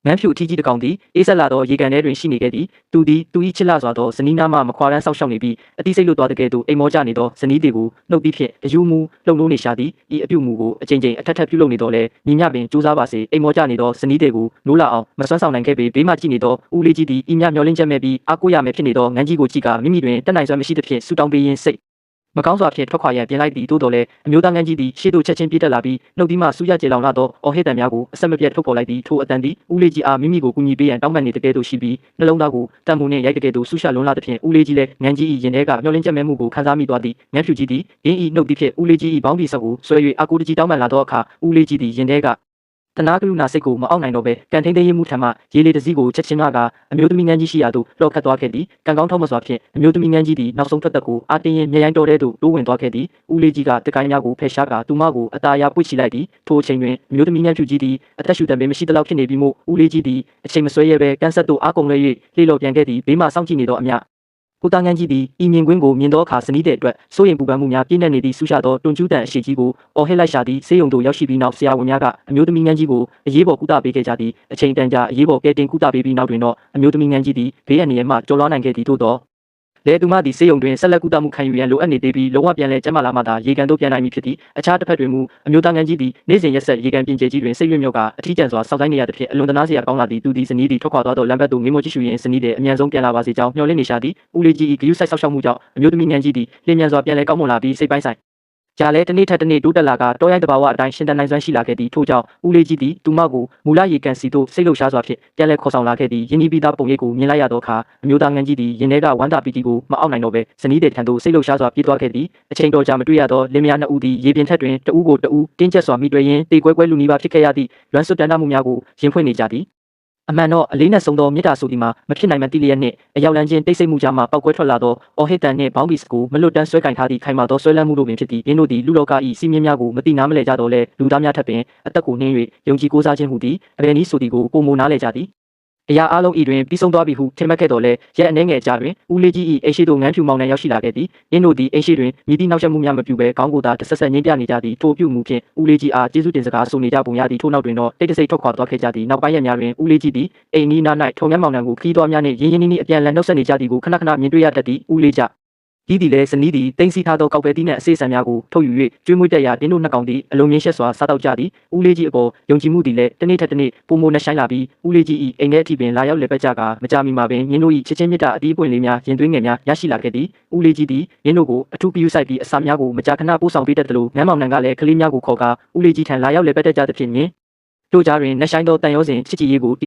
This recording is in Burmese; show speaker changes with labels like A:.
A: ငန်းဖြူအထီးကြီးတကောင်သည်အေးဆက်လာသောရေကန်ထဲတွင်ရှိနေခဲ့သည်သူသည်သူ၏ချစ်လှစွာသောဇနီးနားမှမခွာရန်ဆောက်ရှောက်နေပြီးအတိစိတ်လွတ်သွားတဲ့ကဲ့သို့အိမ်မောကျနေသောဇနီးတွေကိုနှုတ်သည့်ဖြင့်တယူးမူလှုပ်လို့နေရှာသည်ဤအပြုမူကိုအချိန်ချင်းအထက်ထပ်ပြုလုပ်နေတော့လဲညီမျှပင်ကြိုးစားပါစေအိမ်မောကျနေသောဇနီးတွေကိုနိုးလာအောင်မစွမ်းဆောင်နိုင်ခဲ့ပေဘေးမှကြည့်နေသောဦးလေးကြီးသည်ဤမျှမျောလင်းချက်မဲ့ပြီးအားကိုးရမယ်ဖြစ်နေသောငန်းကြီးကိုကြည့်ကမိမိတွင်တက်နိုင်စွမ်းမရှိသဖြင့်ဆူတောင်းပေးရင်းစိတ်မကောင်းစွာဖြင့်ထွက်ခွာရန်ပြင်လိုက်သည်တိုးတော်လဲအမျိုးသားငန်းကြီးသည်ရှေ့သို့ချက်ချင်းပြေးတက်လာပြီးနှုတ်သီးမှဆူရကျေလောင်လာသောအော်ဟစ်တံများကိုအဆက်မပြတ်ထုတ်ပေါ်လိုက်သည်ထိုအတန်သည်ဦးလေးကြီးအားမိမိကိုကူညီပေးရန်တောင်းပန်နေတကယ်သို့ရှိပြီးနှလုံးသားကိုတန်မှုနှင့်ရိုက်တကယ်သို့ဆူရှာလွန်လာသဖြင့်ဦးလေးကြီးလည်းငန်းကြီး၏ရင်ထဲကမျောလင်းချက်မဲ့မှုကိုခံစားမိသွားသည်ငန်းဖြူကြီးသည်ရင်း၏နှုတ်သီးဖြင့်ဦးလေးကြီး၏ဘောင်းပီဆက်ကိုဆွဲ၍အကူတကြီးတောင်းပန်လာသောအခါဦးလေးကြီးသည်ရင်ထဲကတနာကရုဏာစိတ်ကိုမအောက်နိုင်တော့ပဲကန်ထိန်သိမ်းမှုထံမှရေလေတစည်းကိုချက်ချင်းမှကအမျိုးသမီးငန်းကြီးရှိရာသို့လှော်ခတ်သွားခဲ့သည်ကံကောင်းထောက်မစွာဖြင့်အမျိုးသမီးငန်းကြီးသည်နောက်ဆုံးထွက်သက်ကိုအာတင်းရင်မြေရိုင်းတော်တဲ့သို့တိုးဝင်သွားခဲ့သည်ဦးလေးကြီးကတကိုင်းများကိုဖယ်ရှားကာသူမကိုအသားအရပွေ့ချလိုက်သည်ထိုအချိန်တွင်အမျိုးသမီးငန်းဖြူကြီးသည်အသက်ရှူတံပင်မရှိသလောက်ဖြစ်နေပြီးမို့ဦးလေးကြီးသည်အချိန်မဆွဲရဲပဲကန်ဆက်သို့အားကုန်လဲ၍လှေလော်ပြန်ခဲ့သည်ဘေးမှစောင့်ကြည့်နေသောအမျှကိုသားငန်းကြီးသည်ဤမြင်ကွင်းကိုမြင်သောအခါစနီးတဲ့အတွက်စိုးရင်ပူပန်မှုများပြည့်နှက်နေသည့်ဆူရှာသောတွန်ကျူးတန်အရှိကြီးကိုအော်ဟစ်လိုက်ရှာသည့်ဆေးရုံသို့ရောက်ရှိပြီးနောက်ဆရာဝန်များကအမျိုးသမီးငန်းကြီးကိုအရေးပေါ်ကုသပေးခဲ့ကြသည်အချိန်တန်ကြာအရေးပေါ်ကဲတင်ကုသပေးပြီးနောက်တွင်တော့အမျိုးသမီးငန်းကြီးသည်ဘေးအန္တရာယ်မှကျော်လွှားနိုင်ခဲ့သည်သို့သောလဲသူမသည်ဆေးရုံတွင်ဆက်လက်ကုသမှုခံယူရန်လိုအပ်နေသေးပြီးလုံးဝပြန်လဲကျန်းမာလာမှသာရေကန်သို့ပြန်နိုင်မည်ဖြစ်သည်အခြားတစ်ဖက်တွင်မူအမျိုးသားငန်းကြီးသည်နေ့စဉ်ရက်ဆက်ရေကန်ပြင်ကျဲကြီးတွင်စိတ်ရွံ့မြောက်ကအထီးကျန်စွာစောင့်ဆိုင်နေရသဖြင့်အလွန်တနာစရာကောင်းလာသည်သူသည်ဇနီးသည်ထွက်ခွာသွားသောလမ်းဘက်သို့ငေးမောကြည့်ရှုရင်းဇနီးသည်အမြန်ဆုံးပြန်လာပါစေကြောင်းမျှော်လင့်နေရှာသည်ဦးလေးကြီး၏ဂရုစိုက်ဆောက်ရှောက်မှုကြောင့်အမျိုးသမီးငန်းကြီးသည်လျင်မြန်စွာပြန်လဲကောင်းမွန်လာပြီးစိတ်ပိုင်းဆိုင်ကြာလဲတစ်နေ့ထက်တစ်နေ့တိုးတက်လာကတောရိုင်းတဘာဝအတိုင်းရှင်တန်နိုင်စွမ်းရှိလာခဲ့သည်ထို့ကြောင့်ဦးလေးကြီးသည်သူမကိုမူလရေကန်စီသို့စိတ်လှုပ်ရှားစွာဖြင့်ပြန်လဲခေါ်ဆောင်လာခဲ့သည်ယင်းဤပိသားပုံရိပ်ကိုမြင်လိုက်ရသောအခါအမျိုးသားငန်းကြီးသည်ရင်ထဲကဝမ်းသာပီတိကိုမအောက်နိုင်တော့ပဲဇနီးတဲ့ထံသို့စိတ်လှုပ်ရှားစွာပြေးသွားခဲ့သည်အချိန်တော်ကြာမတွေ့ရသောလင်းမယားနှစ်ဦးသည်ရေပြင်ထက်တွင်တဦးကိုတဦးတင်းကျပ်စွာမိတွေ့ရင်းတေကွဲကွဲလူနီးပါးဖြစ်ခဲ့ရသည့်လွမ်းဆွတ်တန်းတမှုများကိုရင်ဖွင့်နေကြသည်အမှန်တော့အလေးနဲ့ဆုံးသောမေတ္တာဆိုဒီမှာမဖြစ်နိုင်မှတိလျက်နှင့်အရောက်လန်းခြင်းတိတ်ဆိတ်မှုကြားမှပောက်ကွဲထွက်လာသောအော်ဟစ်တန်နှင့်ဘောင်းဘီစကိုမလွတ်တမ်းဆွဲကင်ထားသည့်ခိုင်မာသောဆွဲလန်းမှုတို့ပင်ဖြစ်သည်ယင်းတို့သည်လူလောက၏စီးမြင်များကိုမတိနားမလဲကြတော့လဲလူသားများထက်ပင်အသက်ကိုနှင်း၍ယုံကြည်ကိုးစားခြင်းဟူသည်အဘယ်နည်းဆိုသည်ကိုကိုမိုနားလဲကြသည်အရာအလုံးဤတွင်ပြီးဆုံးသွားပြီဟုထင်မှတ်ခဲ့တော်လဲရက်အနှဲငယ်ကြားတွင်ဦးလေးကြီး၏အိမ်ရှိသို့ငန်းဖြူမောင်နှံရောက်ရှိလာခဲ့သည်ယင်းတို့သည်အိမ်ရှိတွင်မြည်သည့်နောက်ဆက်မှုများမပြုဘဲခေါင်းကိုသာတဆက်ဆက်ငိမ့်ပြနေကြသည်ထိုပြုမှုဖြင့်ဦးလေးကြီးအားကျေးဇူးတင်စကားဆိုနေကြပုံရသည်ထို့နောက်တွင်တော့တိတ်တဆိတ်ထွက်ခွာသွားခဲ့ကြသည်နောက်ပိုင်းရက်များတွင်ဦးလေးကြီးသည်အိမ်နီးနား၌ထုံငန်းမောင်နှံကိုခီးသွားများနှင့်ရင်းရင်းနှီးနှီးအပြန်လည်နှုတ်ဆက်နေကြသည်ကိုခဏခဏမြင်တွေ့ရတတ်သည်ဦးလေးကြဒီသည်လည်းဇနီးသည်တင်းစီထားသောကောက်ပဲသီးနှင့်အစေးဆံများကိုထုတ်ယူ၍ကျွေးမွေးတက်ရာတင်းတို့နှစ်ကောင်သည်အလုံးမြင့်ရှက်စွာစားတောက်ကြသည်ဦးလေးကြီးအပေါ်ယုံကြည်မှုသည်လည်းတစ်နေ့ထက်တစ်နေ့ပုံမိုနှဆိုင်လာပြီးဦးလေးကြီး၏အိမ်ထဲအထိပင်လာရောက်လည်ပတ်ကြကာမကြာမီမှာပင်ရင်းတို့၏ချစ်ချင်းမြတ်တာအတီးအပွင့်လေးများရင်သွေးငယ်များရရှိလာခဲ့သည်ဦးလေးကြီးသည်ရင်းတို့ကိုအထူးပြုစိုက်ပြီးအစာများကိုမကြာခဏပို့ဆောင်ပေးတတ်သလိုငန်းမောင်နှံကလည်းကလေးများကိုခေါ်ကာဦးလေးကြီးထံလာရောက်လည်ပတ်တတ်ကြသဖြင့်တို့ကြားတွင်နှဆိုင်သောတန်ရောစဉ်ချစ်ကြည်ရေးကို